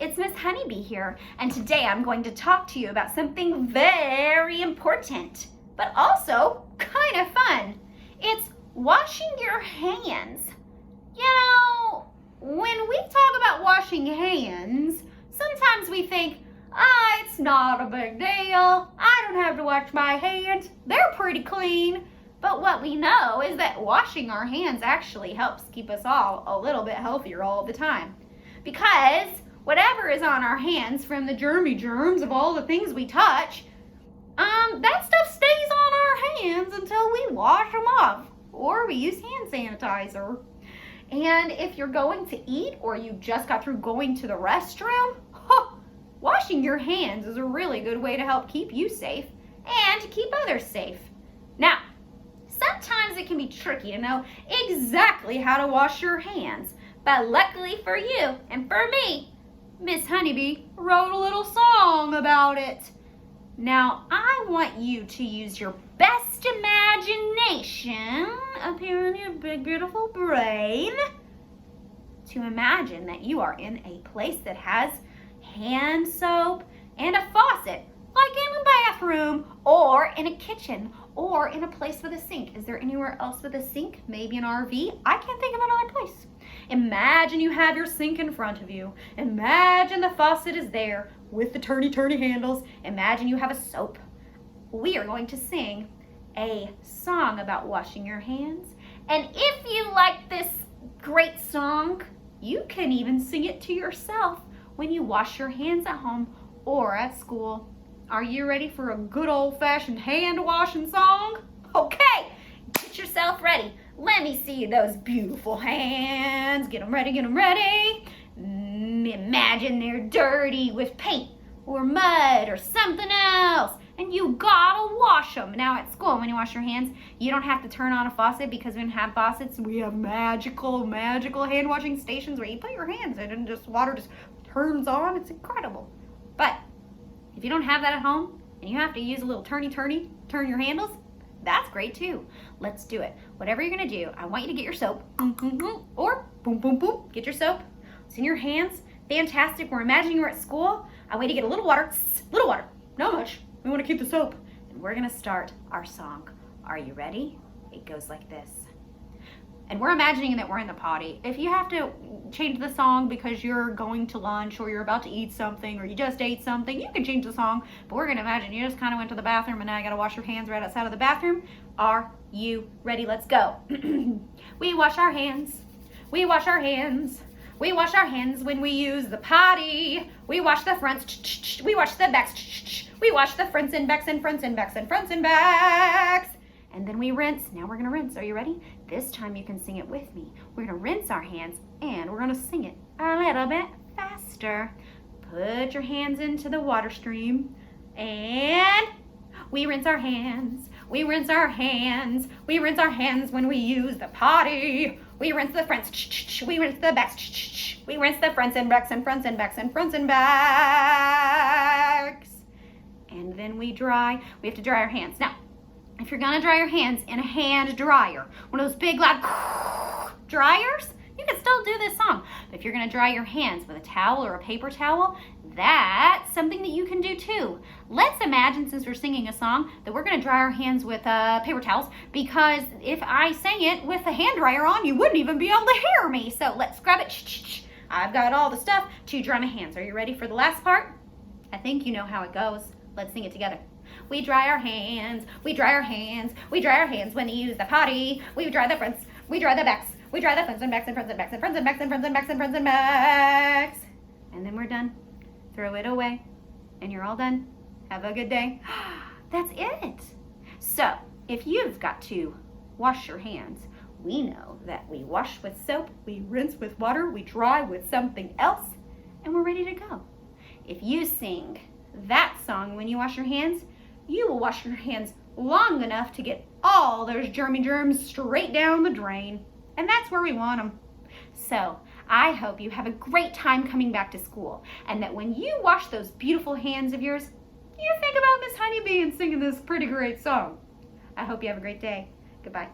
it's Miss Honeybee here, and today I'm going to talk to you about something very important, but also kind of fun. It's washing your hands. You know, when we talk about washing hands, sometimes we think, it's not a big deal. I don't have to wash my hands. They're pretty clean. But what we know is that washing our hands actually helps keep us all a little bit healthier all the time. Because whatever is on our hands from the germs of all the things we touch, that stuff stays on our hands until we wash them off or we use hand sanitizer. And if you're going to eat or you just got through going to the restroom, washing your hands is a really good way to help keep you safe and to keep others safe. Now, sometimes it can be tricky to know exactly how to wash your hands, but luckily for you and for me, Miss Honeybee wrote a little song about it. Now, I want you to use your best imagination up here in your big, beautiful brain to imagine that you are in a place that has hand soap and a faucet, like in a bathroom or in a kitchen or in a place with a sink. Is there anywhere else with a sink? Maybe an RV? I can't think of another place. Imagine you have your sink in front of you. Imagine the faucet is there with the turny handles. Imagine you have a soap. We are going to sing a song about washing your hands. And if you like this great song, you can even sing it to yourself when you wash your hands at home or at school. Are you ready for a good old-fashioned hand washing song? Okay, get yourself ready. Let me see those beautiful hands. Get them ready, get them ready. Imagine they're dirty with paint or mud or something else, and you gotta wash them. Now at school, when you wash your hands, you don't have to turn on a faucet because we don't have faucets. We have magical hand washing stations where you put your hands in and water just turns on. It's incredible. But if you don't have that at home and you have to use a little turn your handles, that's great too. Let's do it. Whatever you're gonna do, I want you to get your soap, or boom, get your soap. It's in your hands. Fantastic. We're imagining we're at school. I want you to get a little water, not much. We want to keep the soap. And we're gonna start our song. Are you ready? It goes like this. And we're imagining that we're in the potty. If you have to change the song because you're going to lunch or you're about to eat something or you just ate something, you can change the song. But we're going to imagine you just kind of went to the bathroom and now you got to wash your hands right outside of the bathroom. Are you ready? Let's go. We wash our hands. We wash our hands. We wash our hands when we use the potty. We wash the fronts. We wash the backs. We wash the fronts and backs and fronts and backs and fronts and backs. And then we rinse. Now we're going to rinse. Are you ready? This time you can sing it with me. We're going to rinse our hands and we're going to sing it a little bit faster. Put your hands into the water stream and we rinse our hands. We rinse our hands. We rinse our hands when we use the potty. We rinse the fronts. We rinse the backs. We rinse the fronts and backs and fronts and backs and fronts and backs. And then we dry. We have to dry our hands. Now, if you're gonna dry your hands in a hand dryer, one of those big loud dryers, you can still do this song. But if you're gonna dry your hands with a towel or a paper towel, that's something that you can do too. Let's imagine, since we're singing a song, that we're gonna dry our hands with paper towels, because if I sang it with a hand dryer on, you wouldn't even be able to hear me. So let's grab it. I've got all the stuff to dry my hands. Are you ready for the last part? I think you know how it goes. Let's sing it together. We dry our hands, we dry our hands, we dry our hands when we use the potty. We dry the fronts, we dry the backs, we dry the fronts and backs and fronts and backs and fronts and backs and fronts and backs and fronts and backs. And then we're done. Throw it away. And you're all done. Have a good day. That's it. So, if you've got to wash your hands, we know that we wash with soap, we rinse with water, we dry with something else, and we're ready to go. If you sing that song when you wash your hands, you will wash your hands long enough to get all those germs straight down the drain. And that's where we want them. So I hope you have a great time coming back to school, and that when you wash those beautiful hands of yours, you think about Miss Honeybee and singing this pretty great song. I hope you have a great day. Goodbye.